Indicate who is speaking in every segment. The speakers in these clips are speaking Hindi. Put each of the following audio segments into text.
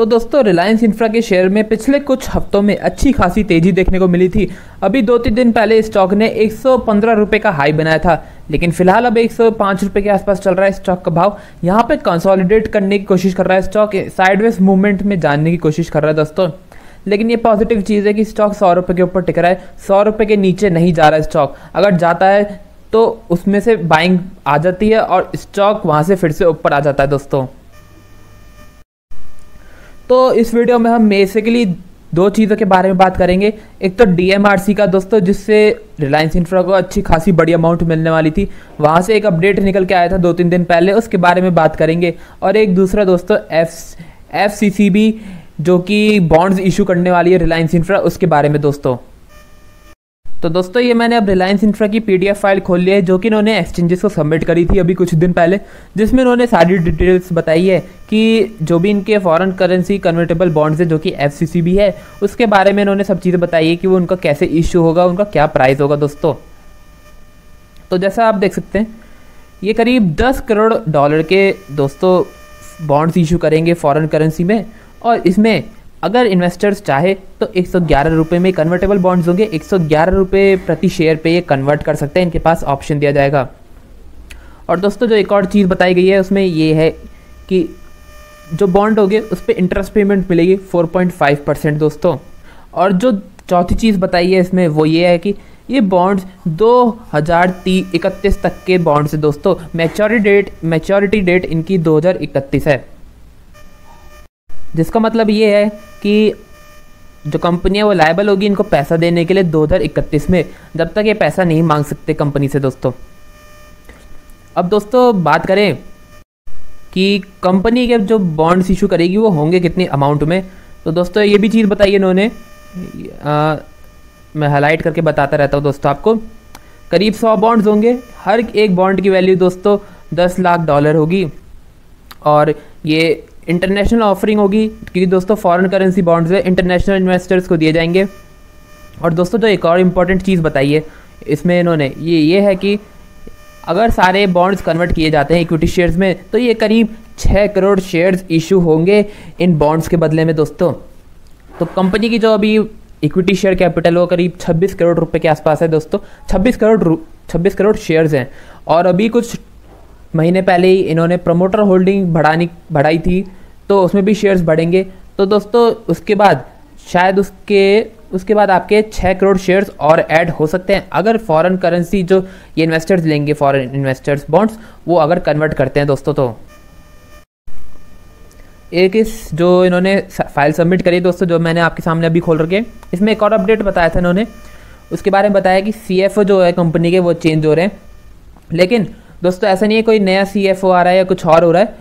Speaker 1: तो दोस्तों रिलायंस इंफ्रा के शेयर में पिछले कुछ हफ्तों में अच्छी खासी तेजी देखने को मिली थी। अभी 2-3 दिन पहले स्टॉक ने 115 रुपये का हाई बनाया था, लेकिन फिलहाल अब 105 रुपये के आसपास चल रहा है स्टॉक का भाव। यहाँ पे कंसोलिडेट करने की कोशिश कर रहा है स्टॉक, साइडवेज मूवमेंट में जाने की कोशिश कर रहा है दोस्तों। लेकिन ये पॉजिटिव चीज़ है कि स्टॉक 100 रुपये के ऊपर टिक रहा है, 100 रुपये के नीचे नहीं जा रहा है स्टॉक। अगर जाता है तो उसमें से बाइंग आ जाती है और स्टॉक वहाँ से फिर से ऊपर आ जाता है दोस्तों। तो इस वीडियो में हम बेसिकली 2 चीज़ों के बारे में बात करेंगे। एक तो DMRC का दोस्तों, जिससे रिलायंस इंफ्रा को अच्छी खासी बड़ी अमाउंट मिलने वाली थी, वहाँ से एक अपडेट निकल के आया था 2-3 दिन पहले, उसके बारे में बात करेंगे। और एक दूसरा दोस्तों FCCB जो कि बॉन्ड्स इशू करने वाली है रिलायंस इंफ्रा, उसके बारे में दोस्तों। तो दोस्तों ये मैंने अब रिलायंस इंफ्रा की PDF फाइल खोल ली है, जो कि इन्होंने एक्सचेंजेस को सबमिट करी थी अभी कुछ दिन पहले, जिसमें इन्होंने सारी डिटेल्स बताई है कि जो भी इनके फॉरेन करेंसी कन्वर्टेबल बॉन्ड्स है जो कि FCCB है, उसके बारे में इन्होंने सब चीज़ें बताई है कि वो उनका कैसे इशू होगा, उनका क्या प्राइस होगा दोस्तों। तो जैसा आप देख सकते हैं ये करीब $10 करोड़ के दोस्तों बॉन्ड्स इशू करेंगे फॉरेन करेंसी में। और इसमें अगर इन्वेस्टर्स चाहे तो 111 रुपये में कन्वर्टेबल बॉन्ड्स होंगे, 111 रुपये प्रति शेयर पे ये कन्वर्ट कर सकते हैं, इनके पास ऑप्शन दिया जाएगा। और दोस्तों जो एक और चीज़ बताई गई है उसमें ये है कि जो बॉन्ड होंगे उस पर इंटरेस्ट पेमेंट मिलेगी 4.5% दोस्तों। और जो चौथी चीज़ बताई है इसमें वो ये है कि ये बॉन्ड्स 2031 तक के बॉन्ड्स है दोस्तों। मैच्योरिटी डेट इनकी 2031 है, जिसका मतलब ये है कि जो कंपनी है वो लायबल होगी इनको पैसा देने के लिए 2031 में, जब तक ये पैसा नहीं मांग सकते कंपनी से दोस्तों। अब दोस्तों बात करें कि कंपनी के जो बॉन्ड्स इशू करेगी वो होंगे कितनी अमाउंट में, तो दोस्तों ये भी चीज़ बताई इन्होंने, मैं हाईलाइट करके बताता रहता हूँ दोस्तों आपको। करीब 100 बॉन्ड्स होंगे, हर एक बॉन्ड की वैल्यू दोस्तों $10 लाख होगी। और ये इंटरनेशनल ऑफरिंग होगी, क्योंकि दोस्तों फॉरेन करेंसी बॉन्ड्स है, इंटरनेशनल इन्वेस्टर्स को दिए जाएंगे। और दोस्तों जो एक और इम्पॉर्टेंट चीज़ बताई है इसमें इन्होंने ये है कि अगर सारे बॉन्ड्स कन्वर्ट किए जाते हैं इक्विटी शेयर्स में, तो ये करीब 6 करोड़ शेयर्स इशू होंगे इन बॉन्ड्स के बदले में दोस्तों। तो कंपनी की जो अभी इक्विटी शेयर कैपिटल वो करीब 26 करोड़ रुपए के आसपास है दोस्तों। 26 करोड़ शेयर्स हैं। और अभी कुछ महीने पहले ही इन्होंने प्रमोटर होल्डिंग बढ़ाई थी, तो उसमें भी शेयर्स बढ़ेंगे। तो दोस्तों उसके बाद शायद उसके बाद आपके 6 करोड़ शेयर्स और ऐड हो सकते हैं, अगर फॉरेन करेंसी जो ये इन्वेस्टर्स लेंगे, फॉरेन इन्वेस्टर्स बॉन्ड्स, वो अगर कन्वर्ट करते हैं दोस्तों। तो एक इस जो इन्होंने फाइल सबमिट करी दोस्तों, जो मैंने आपके सामने अभी खोल रखे, इसमें एक और अपडेट बताया था इन्होंने, उसके बारे में बताया कि CFO जो है कंपनी के वो चेंज हो रहे हैं। लेकिन दोस्तों ऐसा नहीं है कोई नया CFO आ रहा है या कुछ और हो रहा है,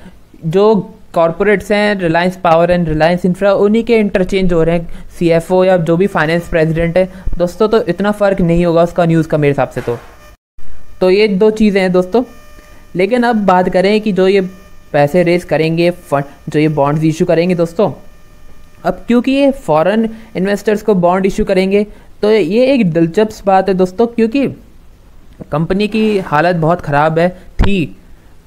Speaker 1: जो कॉर्पोरेट्स हैं Reliance power and Reliance infra, उन्हीं के इंटरचेंज हो रहे हैं CFO या जो भी फाइनेंस प्रेसिडेंट है दोस्तों। तो इतना फ़र्क नहीं होगा उसका न्यूज़ का मेरे हिसाब से। तो ये 2 चीज़ें हैं दोस्तों। लेकिन अब बात करें कि जो ये पैसे रेस करेंगे, जो ये बॉन्ड्स इशू करेंगे दोस्तों, अब क्योंकि ये फॉरेन इन्वेस्टर्स को बॉन्ड इशू करेंगे, तो ये एक दिलचस्प बात है दोस्तों, क्योंकि कंपनी की हालत बहुत ख़राब थी।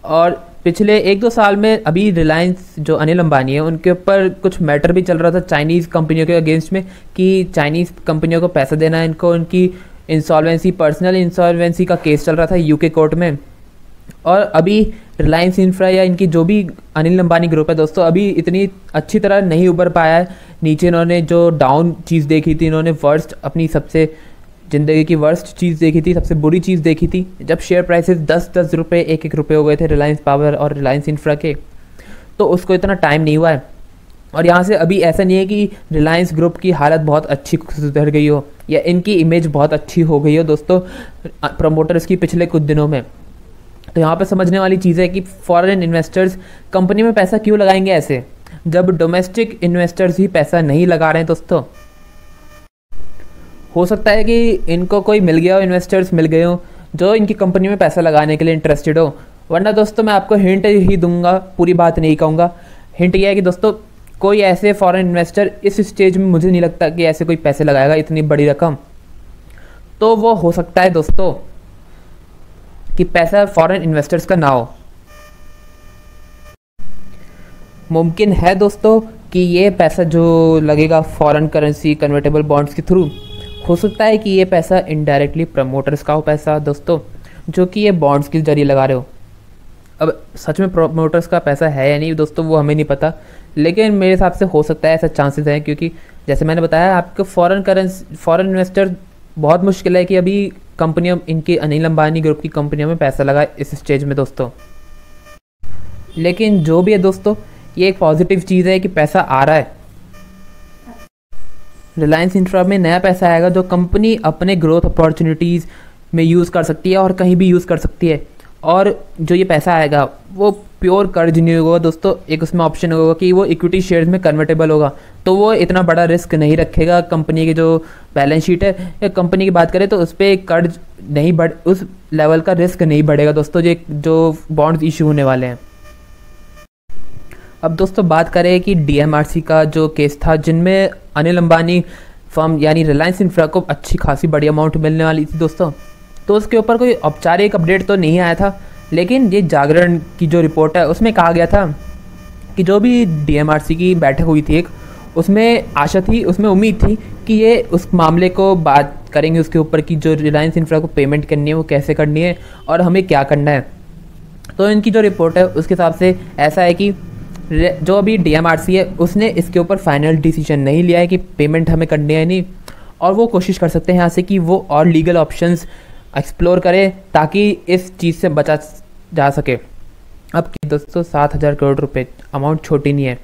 Speaker 1: और पिछले 1-2 साल में अभी रिलायंस जो अनिल अंबानी है उनके ऊपर कुछ मैटर भी चल रहा था चाइनीज़ कंपनियों के अगेंस्ट में, कि चाइनीज़ कंपनियों को पैसा देना है इनको, उनकी इंसॉल्वेंसी, पर्सनल इंसॉल्वेंसी का केस चल रहा था UK कोर्ट में। और अभी रिलायंस इंफ्रा या इनकी जो भी अनिल अंबानी ग्रुप है दोस्तों, अभी इतनी अच्छी तरह नहीं उभर पाया है नीचे। इन्होंने जो डाउन चीज़ देखी थी, इन्होंने वर्स्ट, अपनी सबसे ज़िंदगी की वर्स्ट चीज़ देखी थी, सबसे बुरी चीज़ देखी थी, जब शेयर प्राइसेस 10-10 रुपये, 1-1 रुपये हो गए थे रिलायंस पावर और रिलायंस इंफ्रा के। तो उसको इतना टाइम नहीं हुआ है। और यहाँ से अभी ऐसा नहीं है कि रिलायंस ग्रुप की हालत बहुत अच्छी सुधर गई हो या इनकी इमेज बहुत अच्छी हो गई हो दोस्तों प्रमोटर्स की पिछले कुछ दिनों में। तो यहाँ पे समझने वाली चीज़ है कि फॉरेन इन्वेस्टर्स कंपनी में पैसा क्यों लगाएंगे ऐसे, जब डोमेस्टिक इन्वेस्टर्स ही पैसा नहीं लगा रहे हैं दोस्तों। हो सकता है कि इनको कोई मिल गया हो, इन्वेस्टर्स मिल गए हो जो इनकी कंपनी में पैसा लगाने के लिए इंटरेस्टेड हो। वरना दोस्तों मैं आपको हिंट ही दूंगा, पूरी बात नहीं कहूँगा। हिंट यह है कि दोस्तों कोई ऐसे फॉरेन इन्वेस्टर इस स्टेज में मुझे नहीं लगता कि ऐसे कोई पैसे लगाएगा इतनी बड़ी रकम। तो वो हो सकता है दोस्तों कि पैसा फॉरेन इन्वेस्टर्स का ना हो। मुमकिन है दोस्तों कि ये पैसा जो लगेगा फॉरेन करेंसी कन्वर्टेबल बॉन्ड्स के थ्रू, हो सकता है कि ये पैसा इनडायरेक्टली प्रमोटर्स का हो पैसा दोस्तों, जो कि ये बॉन्ड्स के जरिए लगा रहे हो। अब सच में प्रमोटर्स का पैसा है या नहीं दोस्तों वो हमें नहीं पता, लेकिन मेरे हिसाब से हो सकता है, ऐसा चांसेस हैं, क्योंकि जैसे मैंने बताया आपको फॉरेन इन्वेस्टर बहुत मुश्किल है कि अभी कंपनियों इनकी अनिल अंबानी ग्रुप की कंपनियों में पैसा लगा इस स्टेज में दोस्तों। लेकिन जो भी है दोस्तों, ये एक पॉजिटिव चीज़ है कि पैसा आ रहा है। रिलायंस इंफ्रा में नया पैसा आएगा जो कंपनी अपने ग्रोथ अपॉर्चुनिटीज़ में यूज़ कर सकती है और कहीं भी यूज़ कर सकती है। और जो ये पैसा आएगा वो प्योर कर्ज नहीं होगा दोस्तों, एक उसमें ऑप्शन होगा कि वो इक्विटी शेयर्स में कन्वर्टेबल होगा, तो वो इतना बड़ा रिस्क नहीं रखेगा। कंपनी की जो बैलेंस शीट है या कंपनी की बात करें तो उस पर कर्ज नहीं बढ़, उस लेवल का रिस्क नहीं बढ़ेगा दोस्तों जो बॉन्ड्स इशू होने वाले हैं। अब दोस्तों बात करें कि डीएमआरसी का जो केस था, जिनमें अनिल अंबानी फर्म यानी रिलायंस इंफ्रा को अच्छी खासी बड़ी अमाउंट मिलने वाली थी दोस्तों, तो उसके ऊपर कोई औपचारिक अपडेट तो नहीं आया था। लेकिन ये जागरण की जो रिपोर्ट है उसमें कहा गया था कि जो भी डीएमआरसी की बैठक हुई थी एक, उसमें आशा थी, उसमें उम्मीद थी कि ये उस मामले को बात करेंगे उसके ऊपर कि जो रिलायंस इंफ्रा को पेमेंट करनी है वो कैसे करनी है और हमें क्या करना है। तो इनकी जो रिपोर्ट है उसके हिसाब से ऐसा है कि जो अभी डीएमआरसी है उसने इसके ऊपर फाइनल डिसीजन नहीं लिया है कि पेमेंट हमें करनी है नहीं, और वो कोशिश कर सकते हैं यहाँ से कि वो और लीगल ऑप्शंस एक्सप्लोर करें ताकि इस चीज़ से बचा जा सके। अब दोस्तों 7,000 करोड़ रुपए अमाउंट छोटी नहीं है,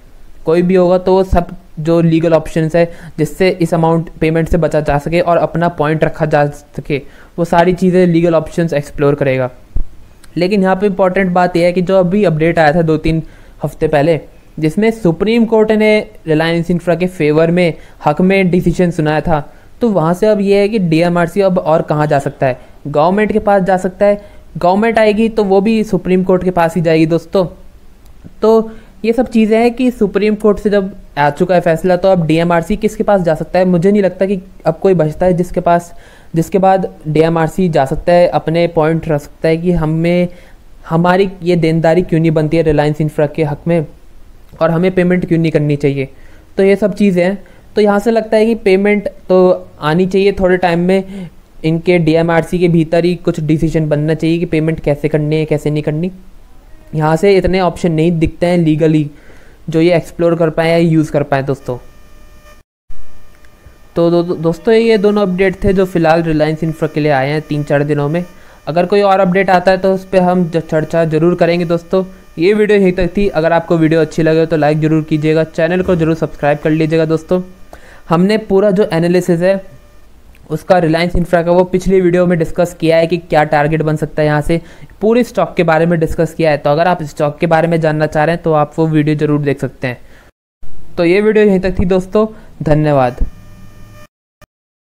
Speaker 1: कोई भी होगा तो सब जो लीगल ऑप्शंस है जिससे इस अमाउंट पेमेंट से बचा जा सके और अपना पॉइंट रखा जा सके, वो सारी चीज़ें लीगल ऑप्शंस एक्सप्लोर करेगा। लेकिन यहाँ पे इम्पॉर्टेंट बात यह है कि जो अभी अपडेट आया था 2-3 हफ्ते पहले, जिसमें सुप्रीम कोर्ट ने रिलायंस इंफ्रा के फेवर में हक में डिसीजन सुनाया था, तो वहाँ से अब ये है कि डीएमआरसी अब और कहाँ जा सकता है, गवर्नमेंट के पास जा सकता है। गवर्नमेंट आएगी तो वो भी सुप्रीम कोर्ट के पास ही जाएगी दोस्तों। तो ये सब चीज़ें हैं कि सुप्रीम कोर्ट से जब आ चुका है फैसला, तो अब डीएमआरसी किसके पास जा सकता है। मुझे नहीं लगता कि अब कोई बचता है जिसके बाद डीएमआरसी जा सकता है, अपने पॉइंट रख सकता है कि हमारी ये देनदारी क्यों नहीं बनती है रिलायंस इंफ्रा के हक में और हमें पेमेंट क्यों नहीं करनी चाहिए। तो ये सब चीज़ें हैं, तो यहाँ से लगता है कि पेमेंट तो आनी चाहिए थोड़े टाइम में। इनके डीएमआरसी के भीतर ही कुछ डिसीजन बनना चाहिए कि पेमेंट कैसे करनी है कैसे नहीं करनी। यहाँ से इतने ऑप्शन नहीं दिखते हैं लीगली जो ये एक्सप्लोर कर पाएँ या यूज़ कर पाएँ दोस्तों। तो दोस्तों ये दोनों अपडेट थे जो फिलहाल रिलायंस इंफ्रा के लिए आए हैं 3-4 दिनों में। अगर कोई और अपडेट आता है तो उस पर हम चर्चा जरूर करेंगे दोस्तों। ये वीडियो यहीं तक थी। अगर आपको वीडियो अच्छी लगे तो लाइक ज़रूर कीजिएगा, चैनल को जरूर सब्सक्राइब कर लीजिएगा दोस्तों। हमने पूरा जो एनालिसिस है उसका रिलायंस इंफ्रा का वो पिछली वीडियो में डिस्कस किया है कि क्या टारगेट बन सकता है, यहाँ से पूरे स्टॉक के बारे में डिस्कस किया है। तो अगर आप स्टॉक के बारे में जानना चाह रहे हैं तो आप वो वीडियो ज़रूर देख सकते हैं। तो ये वीडियो यहीं तक थी दोस्तों, धन्यवाद।